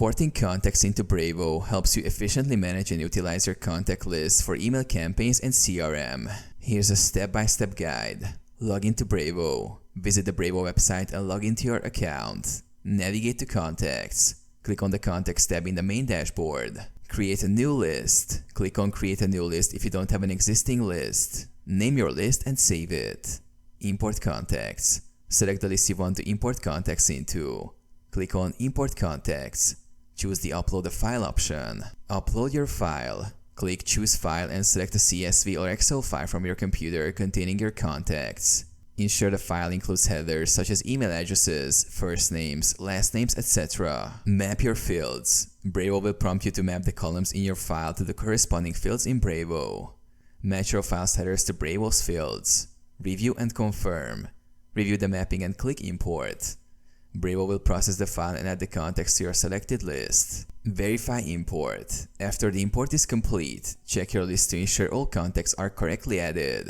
Importing contacts into Brevo helps you efficiently manage and utilize your contact list for email campaigns and CRM. Here's a step-by-step guide. Log into Brevo. Visit the Brevo website and log into your account. Navigate to Contacts. Click on the Contacts tab in the main dashboard. Create a new list. Click on Create a new list if you don't have an existing list. Name your list and save it. Import contacts. Select the list you want to import contacts into. Click on Import Contacts. Choose the Upload a File option. Upload your file. Click Choose File and select a CSV or Excel file from your computer containing your contacts. Ensure the file includes headers such as email addresses, first names, last names, etc. Map your fields. Brevo will prompt you to map the columns in your file to the corresponding fields in Brevo. Match your file's headers to Brevo's fields. Review and confirm. Review the mapping and click Import. Brevo will process the file and add the contacts to your selected list. Verify import. After the import is complete, check your list to ensure all contacts are correctly added.